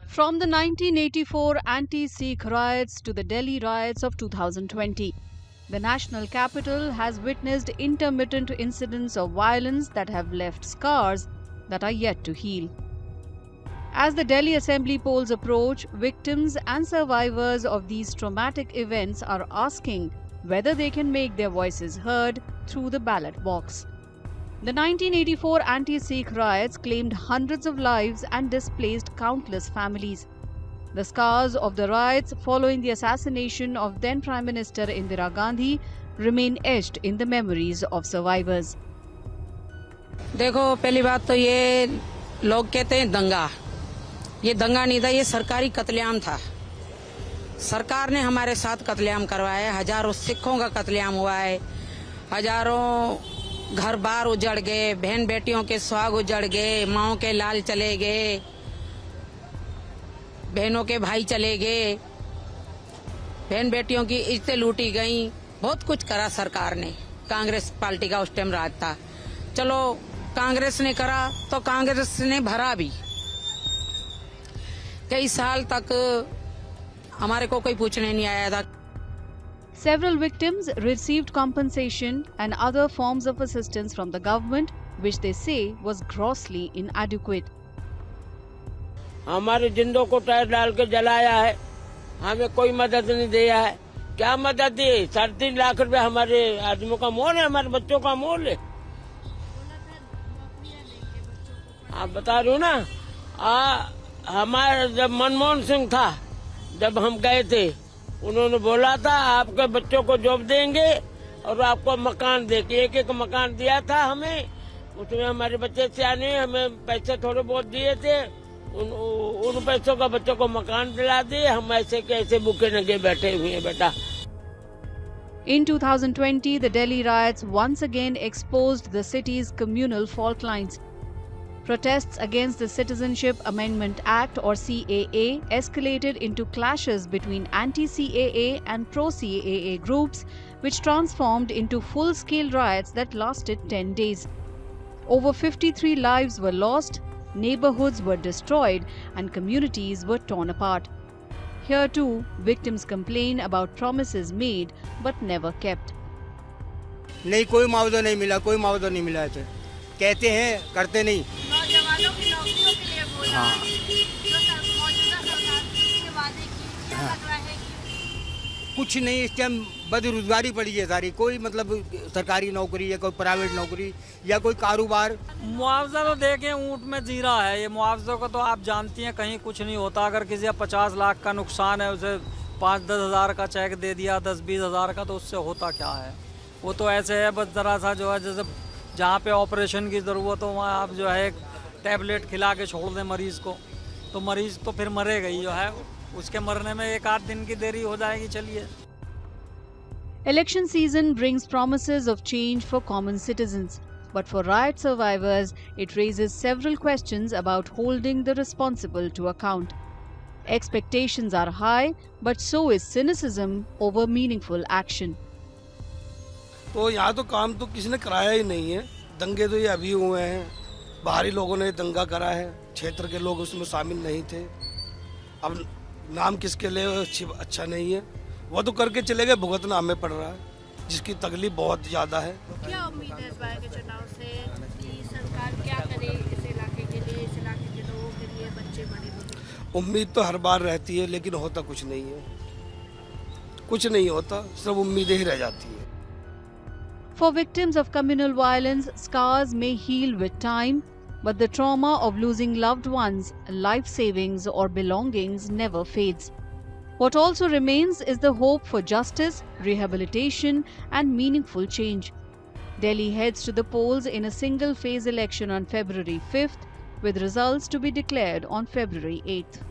From the 1984 anti-Sikh riots to the Delhi riots of 2020, the national capital has witnessed intermittent incidents of violence that have left scars that are yet to heal. As the Delhi Assembly polls approach, victims and survivors of these traumatic events are asking whether they can make their voices heard through the ballot box. The 1984 anti-Sikh riots claimed hundreds of lives and displaced countless families. The scars of the riots following the assassination of then Prime Minister Indira Gandhi remain etched in the memories of survivors. देखो, पहली बात तो ये लोग कहते हैं दंगा। ये दंगा नहीं था, ये सरकारी कत्लेआम था। सरकार ने हमारे साथ कत्लेआम करवाया है। हजारों सिखों का कत्लेआम हुआ है। हजारों घर बार उजड़ गए, बहन बेटियों के सुहाग उजड़ गए, माओं के लाल चले गए, बहनों के भाई चले गए, बहन बेटियों की इज्जतें लूटी गईं। बहुत कुछ करा सरकार ने। कांग्रेस पार्टी का उस टाइम राज था। चलो, कांग्रेस ने करा तो कांग्रेस ने भरा भी। कई साल तक हमारे को कोई पूछने नहीं आया था। Several victims received compensation and other forms of assistance from the government, which they say was grossly inadequate. हमारे जिंदों को टायर डाल के जलाया है, हमें कोई मदद नहीं दिया है। क्या मदद दी? 3.5 लाख रुपए हमारे आदमियों का मोल है, हमारे बच्चों का मोल है। आप बता रहे हो ना, हमारे जब मनमोहन सिंह था, जब हम गए थे, उन्होंने बोला था आपके बच्चों को जॉब देंगे और आपको मकान देके एक मकान दिया था हमें। उसमें हमारे बच्चे सियाने, हमें पैसे थोड़े बहुत दिए थे। उन पैसों का बच्चों को मकान दिला दिए। हम ऐसे कैसे भूखे नंगे बैठे हुए हैं बेटा। In 2020, the Delhi riots once again exposed the city's communal fault lines. Protests against the Citizenship Amendment Act or CAA escalated into clashes between anti-CAA and pro-CAA groups, which transformed into full-scale riots that lasted 10 days. Over 53 lives were lost, neighborhoods were destroyed, and communities were torn apart. Here too, victims complain about promises made but never kept. नहीं, कोई मुआवजा नहीं मिला, कोई मुआवजा नहीं मिला है। कहते हैं, करते नहीं। नौजवानों की नौकरियों के लिए बोला, जो मौजूदा सरकार के वादे की, क्या लग रहा है कि कुछ नहीं, इस टाइम बेरोजगारी पड़ी है सारी। कोई मतलब सरकारी नौकरी या कोई प्राइवेट नौकरी या कोई कारोबार। मुआवजा तो देखें, ऊँट में जी रहा है। ये मुआवजे को तो आप जानती हैं कहीं कुछ नहीं होता। अगर किसी का 50 लाख का नुकसान है, उसे 5-10 हज़ार का चेक दे दिया, 10-20 हज़ार का, तो उससे होता क्या है? वो तो ऐसे है बस ज़रा सा जो है, जैसे जहाँ पे ऑपरेशन की ज़रूरत हो वहाँ आप जो है एक टैबलेट खिला के छोड़ दें मरीज़ को, तो मरीज़ तो फिर मरेगा ही। जो है उसके मरने में 1-8 दिन की देरी हो जाएगी। चलिए। Election season brings promises of change for common citizens, but for riot survivors, it raises several questions about holding the responsible to account. Expectations are high, but so is cynicism over meaningful action. तो यहाँ तो काम तो किसी ने कराया ही नहीं है। दंगे तो ये अभी हुए हैं, बाहरी लोगों ने दंगा करा है, क्षेत्र के लोग उसमें शामिल नहीं थे। अब नाम किसके लिए अच्छा नहीं है, वो तो करके चले गए, भुगतना हमें पड़ रहा है, जिसकी तकलीफ बहुत ज़्यादा है। क्या उम्मीद है इस बार के चुनाव से कि सरकार क्या करे इस इलाके के लिए, इस इलाके के लोगों के लिए, बच्चे बड़े बुजुर्ग? उम्मीद तो हर बार रहती है, लेकिन होता कुछ नहीं है। कुछ नहीं होता, सिर्फ उम्मीदें ही रह जाती है। For victims of communal violence, scars may heal with time, but the trauma of losing loved ones, life savings, or belongings never fades. What also remains is the hope for justice, rehabilitation, and meaningful change. Delhi heads to the polls in a single phase election on February 5th, with results to be declared on February 8th.